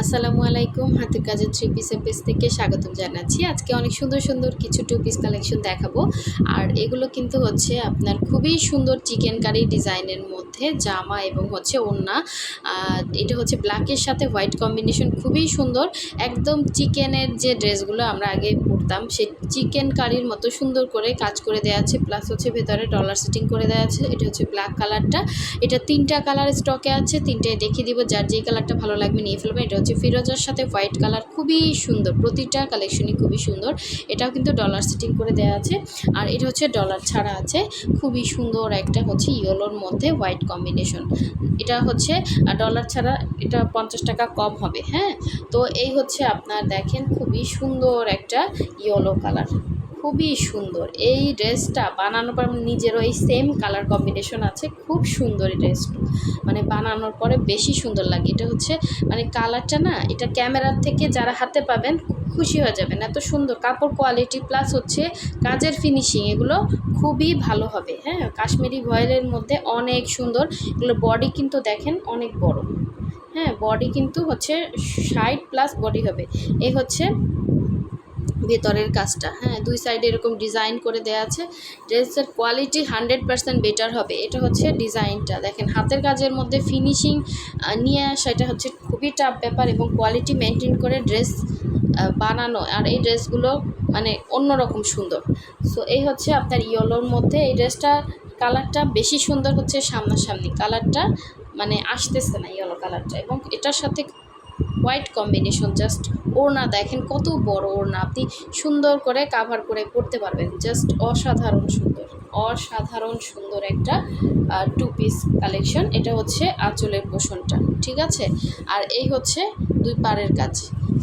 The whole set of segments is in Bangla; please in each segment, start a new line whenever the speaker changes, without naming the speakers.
আসসালামু আলাইকুম। হাতের কাজের থ্রি পিসের পেজ থেকে স্বাগতম জানাচ্ছি। আজকে অনেক সুন্দর সুন্দর কিছু টু পিস কালেকশন দেখাবো। আর এগুলো কিন্তু হচ্ছে আপনার খুবই সুন্দর চিকেন কারি ডিজাইনের মধ্যে জামা এবং হচ্ছে ওড়না। এটা হচ্ছে ব্ল্যাকের সাথে হোয়াইট কম্বিনেশন, খুবই সুন্দর। একদম চিকেনের যে ড্রেসগুলো আমরা আগে পরতাম সেই চিকেন কারির মতো সুন্দর করে কাজ করে দেওয়া আছে, প্লাস হচ্ছে ভেতরে ডলার সেটিং করে দেওয়া আছে। এটা হচ্ছে ব্ল্যাক কালারটা। এটা তিনটা কালার স্টকে আছে, তিনটায় দেখিয়ে দিব, যার যেই কালারটা ভালো লাগবে নিয়ে ফেলবেন। এটা হচ্ছে ফিরোজার সাথে হোয়াইট কালার, খুবই সুন্দর, প্রতিটা কালেকশনই খুবই সুন্দর। এটাও কিন্তু ডলার সেটিং করে দেওয়া আছে। আর এটা হচ্ছে ডলার ছাড়া আছে, খুবই সুন্দর একটা হচ্ছে ইয়েলোর মধ্যে হোয়াইট কম্বিনেশন। এটা হচ্ছে ডলার ছাড়া, এটা 50 টাকা কম হবে। হ্যাঁ, তো এই হচ্ছে আপনার দেখেন খুবই সুন্দর একটা ইয়েলো কালার, খুবই সুন্দর। এই ড্রেসটা বানানোর পর নিজেরও এই সেম কালার কম্বিনেশন আছে, খুব সুন্দর এই ড্রেসটা, মানে বানানোর পরে বেশি সুন্দর লাগে। এটা হচ্ছে মানে কালারটা না, এটা ক্যামেরার থেকে যারা হাতে পাবেন খুশি হয়ে যাবেন, এত সুন্দর কাপড় কোয়ালিটি, প্লাস হচ্ছে কাজের ফিনিশিং, এগুলো খুবই ভালো হবে। হ্যাঁ, কাশ্মীরি ভয়েলের মধ্যে অনেক সুন্দর। এগুলো বডি কিন্তু দেখেন অনেক বড়। হ্যাঁ, বডি কিন্তু হচ্ছে 60+ বডি হবে। এই হচ্ছে ভেতরের কাজটা। হ্যাঁ, দুই সাইডে এরকম ডিজাইন করে দেওয়া আছে। ড্রেসের কোয়ালিটি 100% বেটার হবে। এটা হচ্ছে ডিজাইনটা দেখেন, হাতের কাজের মধ্যে ফিনিশিং নিয়ে আসা, এটা হচ্ছে খুবই টাফ ব্যাপার, এবং কোয়ালিটি মেনটেন করে ড্রেস বানানো। আর এই ড্রেসগুলো মানে অন্যরকম সুন্দর। সো এই হচ্ছে আপনার ইয়েলোর মধ্যে এই ড্রেসটা, কালারটা বেশি সুন্দর হচ্ছে সামনাসামনি, কালারটা মানে আসতেছে না ইয়েলো কালারটা, এবং এটার সাথে হোয়াইট কম্বিনেশন। জাস্ট ওড়না দেখেন কত বড় ওড়না, আপনি সুন্দর করে কাভার করে পরতে পারবেন। জাস্ট অসাধারণ সুন্দর, অসাধারণ সুন্দর একটা টু পিস কালেকশন। এটা হচ্ছে আঁচলের পোষণটা, ঠিক আছে। আর এই হচ্ছে দুই পাড়ের কাজ,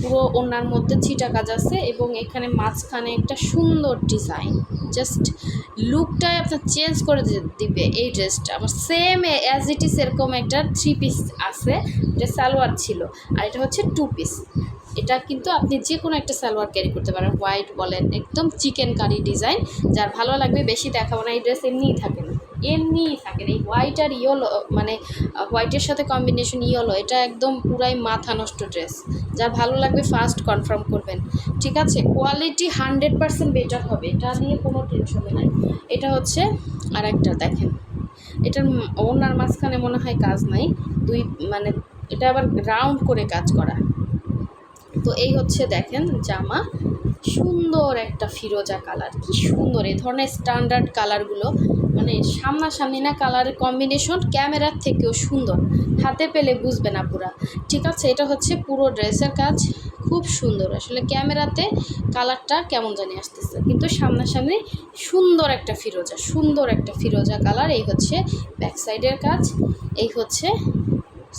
পুরো ওড়নার মধ্যে ছিটা কাজ আছে, এবং এখানে মাঝখানে একটা সুন্দর ডিজাইন। জাস্ট লুকটাই আপনার চেঞ্জ করে দিবে এই ড্রেসটা। আমার সেম অ্যাজ ইট ইস এরকম একটা থ্রি পিস আছে, এটা সালোয়ার ছিল, আর এটা হচ্ছে টু পিস। এটা কিন্তু আপনি যে কোনো একটা সালোয়ার ক্যারি করতে পারেন, হোয়াইট বলেন, একদম চিকেন কারি ডিজাইন। যার ভালো লাগবে, বেশি দেখাবো না, এই ড্রেস এমনিই থাকে না, এমনিই থাকে না। এই হোয়াইট আর ইয়েলো, মানে হোয়াইটের সাথে কম্বিনেশন ইয়েলো, এটা একদম পুরাই মাথা নষ্ট ড্রেস। যার ভালো লাগবে ফার্স্ট কনফার্ম করবেন, ঠিক আছে। কোয়ালিটি 100% বেটার হবে, এটা নিয়ে কোনো টেনশন নাই। এটা হচ্ছে আর একটা দেখেন, এটার ওনার মাঝখানে মনে হয় কাজ নাই, দুই মানে এটা আবার রাউন্ড করে কাজ করা। তো এই হচ্ছে দেখেন জামা, সুন্দর একটা ফিরোজা কালার, কি সুন্দর। এই ধরনের স্ট্যান্ডার্ড কালারগুলো মানে সামনাসামনি না, কালারের কম্বিনেশন ক্যামেরার থেকেও সুন্দর, হাতে পেলে বুঝবে না পুরা, ঠিক আছে। এটা হচ্ছে পুরো ড্রেসের কাজ, খুব সুন্দর। আসলে ক্যামেরাতে কালারটা কেমন জানি আসতেছে, কিন্তু সামনাসামনি সুন্দর একটা ফিরোজা, সুন্দর একটা ফিরোজা কালার। এই হচ্ছে ব্যাক সাইডের কাজ, এই হচ্ছে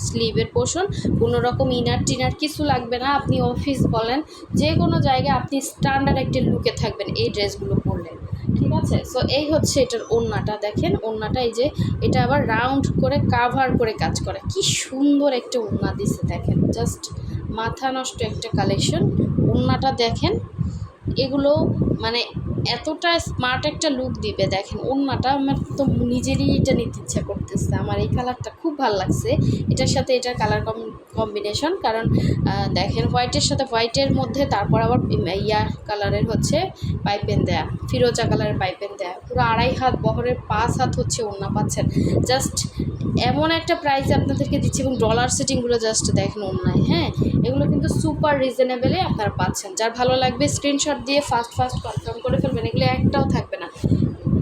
স্লিভের পোর্শন। কোনো রকম ইনার টিনার কিছু লাগবে না, আপনি অফিস বলেন যে কোনো জায়গায় আপনি স্ট্যান্ডার্ড একটা লুকে থাকবেন এই ড্রেসগুলো পরলে, ঠিক আছে। সো এই হচ্ছে এটার ওড়নাটা দেখেন, ওড়নাটা এই যে এটা আবার রাউন্ড করে কাভার করে কাজ করে, কি সুন্দর একটা ওড়না দিছে দেখেন, জাস্ট মাথা নষ্ট একটা কালেকশন। ওড়নাটা দেখেন, এগুলো মানে এতটা স্মার্ট একটা লুক দিবে দেখেন। ওড়নাটা আমার তো নিজেরই এটা নিতে ইচ্ছা করতেছে, আমার এই কালারটা খুব ভালো লাগছে। এটার সাথে এটার কালার কম্বিনেশন, কারণ দেখেন হোয়াইটের সাথে হোয়াইটের মধ্যে তারপর আবার ইয়া কালারের হচ্ছে পাইপেন দেয়া, ফিরোজা কালারের পাইপেন দেয়া, পুরো 2.5 হাত বহরের 5 হাত হচ্ছে ওড়না পাচ্ছেন। জাস্ট এমন একটা প্রাইসে আপনাদেরকে দিচ্ছি, এবং ডলার সেটিংগুলো জাস্ট দেখেন ওড়নায়। হ্যাঁ, এগুলো কিন্তু সুপার রিজনেবলে আপনারা পাচ্ছেন। যার ভালো লাগবে স্ক্রিনশট দিয়ে ফার্স্ট কনফার্ম করে ফেলবেন, এগুলো একটাও থাকবে না।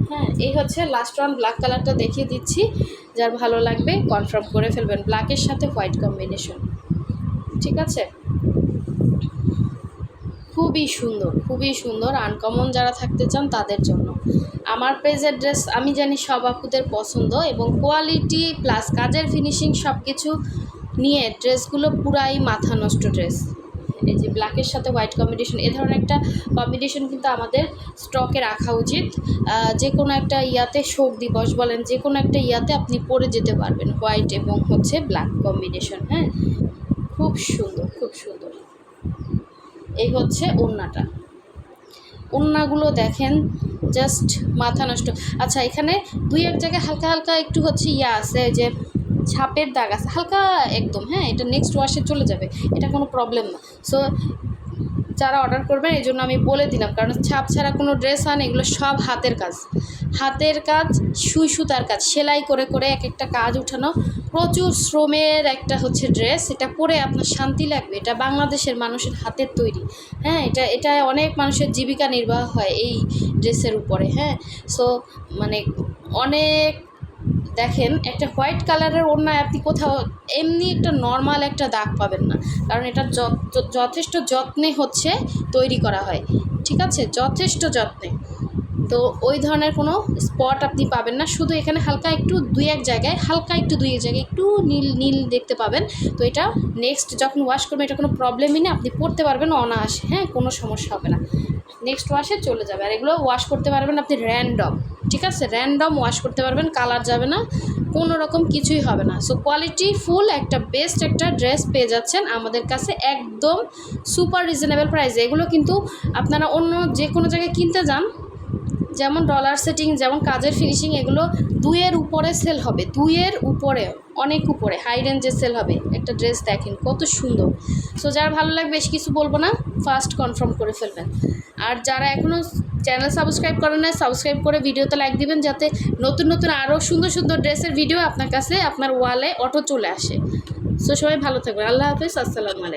হ্যাঁ, এই হচ্ছে লাস্ট ওয়ান, ব্ল্যাক কালারটা দেখিয়ে দিচ্ছি, যার ভালো লাগবে কনফার্ম করে ফেলবেন, ব্ল্যাকের সাথে হোয়াইট কম্বিনেশন, ঠিক আছে। খুবই সুন্দর, খুবই সুন্দর, আনকমন যারা থাকতে চান তাদের জন্য। আমার পেজের ড্রেস আমি জানি সব আপুদের পছন্দ, এবং কোয়ালিটি প্লাস কাজের ফিনিশিং সব কিছু নিয়ে ড্রেসগুলো পুরাই মাথা নষ্ট ড্রেস। এই যে ব্ল্যাকের সাথে হোয়াইট কম্বিনেশন, এ ধরনের একটা কম্বিনেশন কিন্তু আমাদের স্টকে রাখা উচিত। যে কোনো একটা ইয়াতে, শোক দিবস বলেন, যে কোনো একটা ইয়াতে আপনি পরে যেতে পারবেন, হোয়াইট এবং হচ্ছে ব্ল্যাক কম্বিনেশন। হ্যাঁ, খুব সুন্দর, খুব সুন্দর। এই হচ্ছে ওড়নাটা, ওড়নাগুলো দেখেন জাস্ট মাথা নষ্ট। আচ্ছা, এখানে দুই এক জায়গায় হালকা হালকা একটু হচ্ছে ইয়া আছে, যে ছাপের দাগ আছে হালকা একদম, হ্যাঁ, এটা নেক্সট ওয়াশে চলে যাবে, এটা কোনো প্রবলেম না। সো যারা অর্ডার করবেন এই জন্য আমি বলে দিলাম, কারণ ছাপ ছাড়া কোনো ড্রেস হয় না, এগুলো সব হাতের কাজ, হাতের কাজ, সুই সুতার কাজ, সেলাই করে করে এক একটা কাজ উঠানো, প্রচুর শ্রমের একটা হচ্ছে ড্রেস। এটা পরে আপনার শান্তি লাগবে, এটা বাংলাদেশের মানুষের হাতের তৈরি, হ্যাঁ, এটা অনেক মানুষের জীবিকা নির্বাহ হয় এই ড্রেসের উপরে, হ্যাঁ। সো মানে অনেক, দেখেন একটা হোয়াইট কালারের ওড়নায় আপনি কোথাও এমনি একটা নর্মাল একটা দাগ পাবেন না, কারণ এটা যথেষ্ট যত্নে হচ্ছে তৈরি করা হয়, ঠিক আছে, যথেষ্ট যত্নে। তো ওই ধরনের কোনো স্পট আপনি পাবেন না, শুধু এখানে হালকা একটু দুই এক জায়গায় একটু নীল নীল দেখতে পাবেন। তো এটা নেক্সট যখন ওয়াশ করবেন এটা কোনো প্রবলেমই না, আপনি পরতে পারবেন অনায়াসে, হ্যাঁ, কোনো সমস্যা হবে না, নেক্সট ওয়াশে চলে যাবে। আর এগুলো ওয়াশ করতে পারবেন আপনি র্যান্ডম, ঠিক আছে, র্যান্ডম ওয়াশ করতে পারবেন, কালার যাবে না, কোনো রকম কিছুই হবে না। সো কোয়ালিটি ফুল একটা বেস্ট একটা ড্রেস পেয়ে যাচ্ছেন আমাদের কাছে একদম সুপার রিজনেবল প্রাইসে। এগুলো কিন্তু আপনারা অন্য যে কোনো জায়গায় কিনতে যান, যেমন ডলার সেটিং, যেমন কাজের ফিনিশিং, এগুলো 2-এর উপরে সেল হবে, 2-এর উপরে, অনেক উপরে, হাই রেঞ্জে সেল হবে। একটা ড্রেস দেখেন কত সুন্দর। সো যার ভালো লাগবে, বেশি কিছু বলবো না, ফার্স্ট কনফার্ম করে ফেলবেন। আর যারা এখনও চ্যানেল সাবস্ক্রাইব করেন না, সাবস্ক্রাইব করে ভিডিওতে লাইক দিবেন, যাতে নতুন নতুন আরও সুন্দর সুন্দর ড্রেসের ভিডিও আপনার কাছে আপনার ওয়ালে অটো চলে আসে। সো সবাই ভালো থাকবেন, আল্লাহ হাফেজ, আসসালামু আলাইকুম।